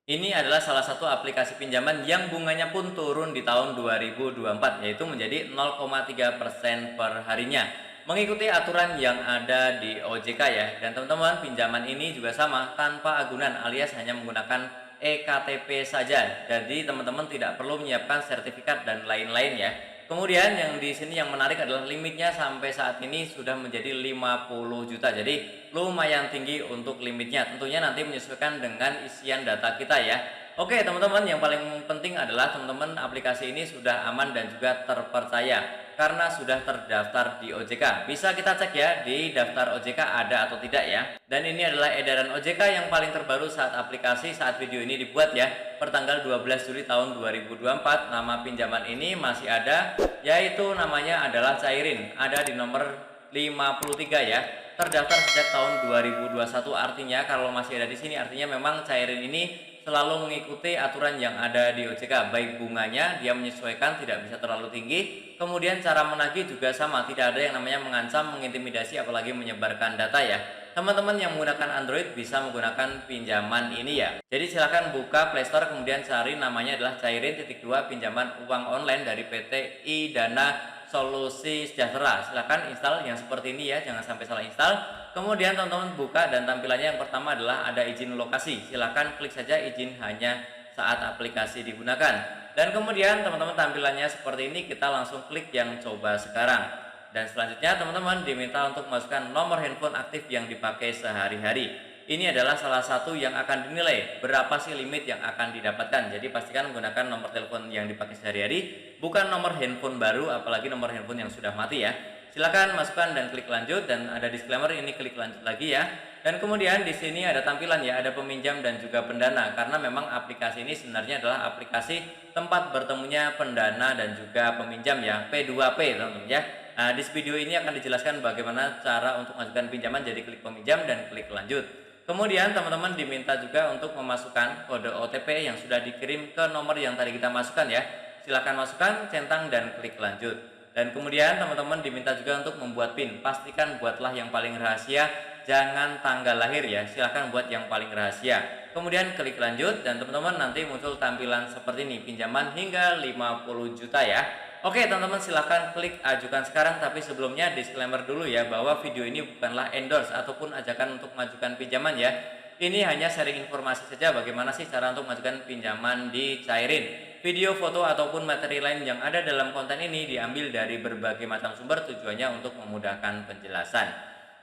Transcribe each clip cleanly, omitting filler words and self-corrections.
Ini adalah salah satu aplikasi pinjaman yang bunganya pun turun di tahun 2024, yaitu menjadi 0,3% per harinya. Mengikuti aturan yang ada di OJK ya. Dan teman-teman, pinjaman ini juga sama, tanpa agunan alias hanya menggunakan ektp saja. Jadi teman-teman tidak perlu menyiapkan sertifikat dan lain-lain ya. Kemudian yang di sini yang menarik adalah limitnya sampai saat ini sudah menjadi 50 juta. Jadi lumayan tinggi untuk limitnya. Tentunya nanti menyesuaikan dengan isian data kita ya. Oke teman-teman, yang paling penting adalah teman-teman aplikasi ini sudah aman dan juga terpercaya karena sudah terdaftar di OJK. Bisa kita cek ya di daftar OJK ada atau tidak ya. Dan ini adalah edaran OJK yang paling terbaru saat video ini dibuat ya. Pertanggal 12 Juli tahun 2024, nama pinjaman ini masih ada, yaitu namanya adalah Cairin. Ada di nomor 53 ya. Terdaftar sejak tahun 2021, artinya kalau masih ada di sini artinya memang Cairin ini selalu mengikuti aturan yang ada di OJK. Baik bunganya dia menyesuaikan, tidak bisa terlalu tinggi. Kemudian cara menagih juga sama, tidak ada yang namanya mengancam, mengintimidasi, apalagi menyebarkan data ya. Teman-teman yang menggunakan Android bisa menggunakan pinjaman ini ya. Jadi silakan buka Play Store, kemudian cari namanya adalah Cairin.2 pinjaman uang online dari PT Idana Solusi Sejahtera. Silakan install yang seperti ini ya, jangan sampai salah install. Kemudian teman-teman buka dan tampilannya yang pertama adalah ada izin lokasi. Silakan klik saja izin hanya saat aplikasi digunakan. Dan kemudian teman-teman tampilannya seperti ini, kita langsung klik yang coba sekarang. Dan selanjutnya teman-teman diminta untuk memasukkan nomor handphone aktif yang dipakai sehari-hari. Ini adalah salah satu yang akan dinilai berapa sih limit yang akan didapatkan. Jadi pastikan menggunakan nomor telepon yang dipakai sehari-hari, bukan nomor handphone baru, apalagi nomor handphone yang sudah mati ya. Silakan masukkan dan klik lanjut, dan ada disclaimer ini klik lanjut lagi ya. Dan kemudian di sini ada tampilan ya, ada peminjam dan juga pendana, karena memang aplikasi ini sebenarnya adalah aplikasi tempat bertemunya pendana dan juga peminjam ya, P2P teman-teman ya. Nah, di video ini akan dijelaskan bagaimana cara untuk mengajukan pinjaman, jadi klik peminjam dan klik lanjut. Kemudian teman-teman diminta juga untuk memasukkan kode OTP yang sudah dikirim ke nomor yang tadi kita masukkan ya. Silakan masukkan, centang dan klik lanjut. Dan kemudian teman-teman diminta juga untuk membuat PIN. Pastikan buatlah yang paling rahasia, jangan tanggal lahir ya. Silakan buat yang paling rahasia. Kemudian klik lanjut dan teman-teman nanti muncul tampilan seperti ini, pinjaman hingga 50 juta ya. Oke teman-teman, silahkan klik ajukan sekarang, tapi sebelumnya disclaimer dulu ya, bahwa video ini bukanlah endorse ataupun ajakan untuk mengajukan pinjaman ya. Ini hanya sharing informasi saja bagaimana sih cara untuk mengajukan pinjaman di Cairin. Video, foto ataupun materi lain yang ada dalam konten ini diambil dari berbagai macam sumber, tujuannya untuk memudahkan penjelasan.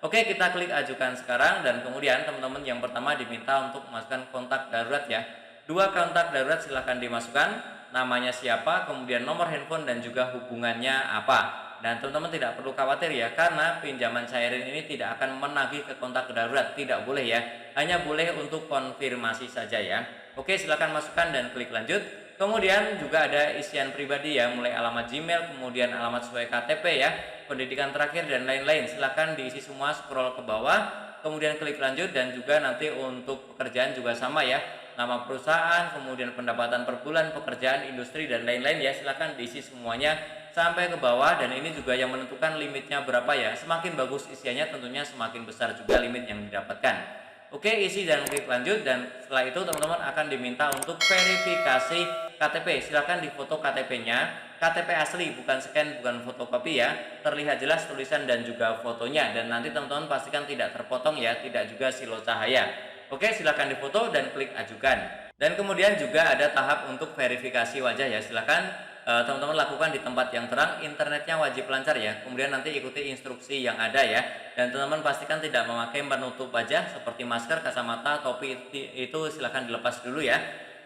Oke, kita klik ajukan sekarang dan kemudian teman-teman yang pertama diminta untuk memasukkan kontak darurat ya. Dua kontak darurat silahkan dimasukkan, namanya siapa, kemudian nomor handphone dan juga hubungannya apa. Dan teman-teman tidak perlu khawatir ya, karena pinjaman Cairin ini tidak akan menagih ke kontak darurat, tidak boleh ya. Hanya boleh untuk konfirmasi saja ya. Oke, silahkan masukkan dan klik lanjut. Kemudian juga ada isian pribadi ya, mulai alamat Gmail, kemudian alamat sesuai KTP ya, pendidikan terakhir dan lain-lain. Silahkan diisi semua, scroll ke bawah, kemudian klik lanjut. Dan juga nanti untuk pekerjaan juga sama ya, nama perusahaan, kemudian pendapatan per bulan, pekerjaan, industri dan lain-lain ya. Silahkan diisi semuanya sampai ke bawah, dan ini juga yang menentukan limitnya berapa ya. Semakin bagus isiannya tentunya semakin besar juga limit yang didapatkan. Oke, isi dan klik lanjut. Dan setelah itu teman-teman akan diminta untuk verifikasi KTP. Silahkan difoto KTP-nya, KTP asli, bukan scan, bukan fotokopi ya. Terlihat jelas tulisan dan juga fotonya, dan nanti teman-teman pastikan tidak terpotong ya, tidak juga silo cahaya. Oke, silahkan difoto dan klik ajukan. Dan kemudian juga ada tahap untuk verifikasi wajah ya. Silahkan teman-teman lakukan di tempat yang terang, internetnya wajib lancar ya. Kemudian nanti ikuti instruksi yang ada ya. Dan teman-teman pastikan tidak memakai penutup wajah seperti masker, kacamata, topi, itu silahkan dilepas dulu ya.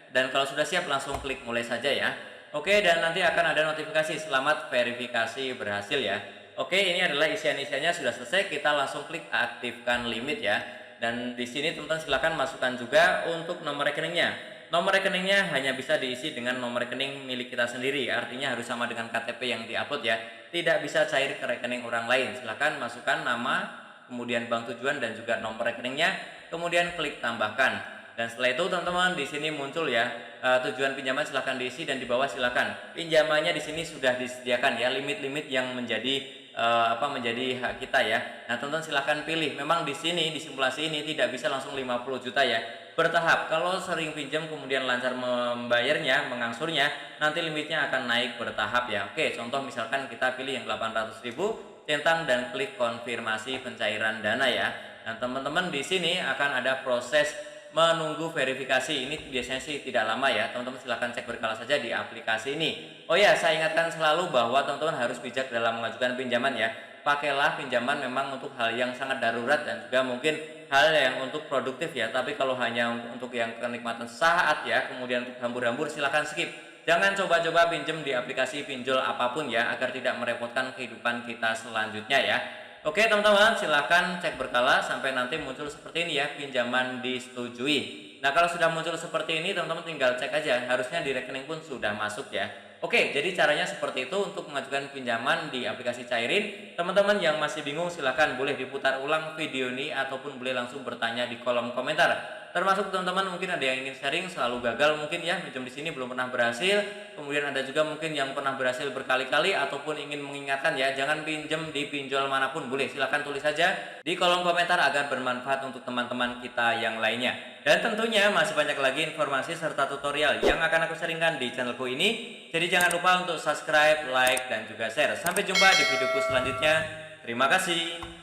Dan kalau sudah siap langsung klik mulai saja ya. Oke, dan nanti akan ada notifikasi selamat verifikasi berhasil ya. Oke, ini adalah isian-isiannya sudah selesai, kita langsung klik aktifkan limit ya. Dan di sini teman-teman silahkan masukkan juga untuk nomor rekeningnya. Nomor rekeningnya hanya bisa diisi dengan nomor rekening milik kita sendiri, artinya harus sama dengan KTP yang diupload ya. Tidak bisa cair ke rekening orang lain. Silahkan masukkan nama, kemudian bank tujuan dan juga nomor rekeningnya, kemudian klik tambahkan. Dan setelah itu teman-teman di sini muncul ya tujuan pinjaman, silahkan diisi, dan di bawah silahkan pinjamannya di sini sudah disediakan ya, limit-limit yang menjadi menjadi hak kita ya. Nah teman-teman silahkan pilih. Memang di sini di simulasi ini tidak bisa langsung 50 juta ya, bertahap. Kalau sering pinjam kemudian lancar membayarnya, mengangsurnya, nanti limitnya akan naik bertahap ya. Oke, contoh misalkan kita pilih yang 800.000, centang dan klik konfirmasi pencairan dana ya. Dan teman-teman di sini akan ada proses menunggu verifikasi. Ini biasanya sih tidak lama ya. Teman-teman silahkan cek berkala saja di aplikasi ini. Oh ya, saya ingatkan selalu bahwa teman-teman harus bijak dalam mengajukan pinjaman ya. Pakailah pinjaman memang untuk hal yang sangat darurat dan juga mungkin hal yang untuk produktif ya. Tapi kalau hanya untuk yang kenikmatan saat ya, kemudian untuk hambur-hambur silahkan skip. Jangan coba-coba pinjam di aplikasi pinjol apapun ya, agar tidak merepotkan kehidupan kita selanjutnya ya. Oke teman-teman, silahkan cek berkala sampai nanti muncul seperti ini ya, pinjaman disetujui. Nah kalau sudah muncul seperti ini teman-teman tinggal cek aja, harusnya di rekening pun sudah masuk ya. Oke, jadi caranya seperti itu untuk mengajukan pinjaman di aplikasi Cairin. Teman-teman yang masih bingung silahkan boleh diputar ulang video ini ataupun boleh langsung bertanya di kolom komentar. Termasuk teman-teman mungkin ada yang ingin sharing selalu gagal mungkin ya pinjam di sini belum pernah berhasil. Kemudian ada juga mungkin yang pernah berhasil berkali-kali ataupun ingin mengingatkan ya jangan pinjam di pinjol manapun, boleh silahkan tulis saja di kolom komentar agar bermanfaat untuk teman-teman kita yang lainnya. Dan tentunya masih banyak lagi informasi serta tutorial yang akan aku sharingkan di channelku ini. Jadi jangan lupa untuk subscribe, like, dan juga share. Sampai jumpa di videoku selanjutnya. Terima kasih.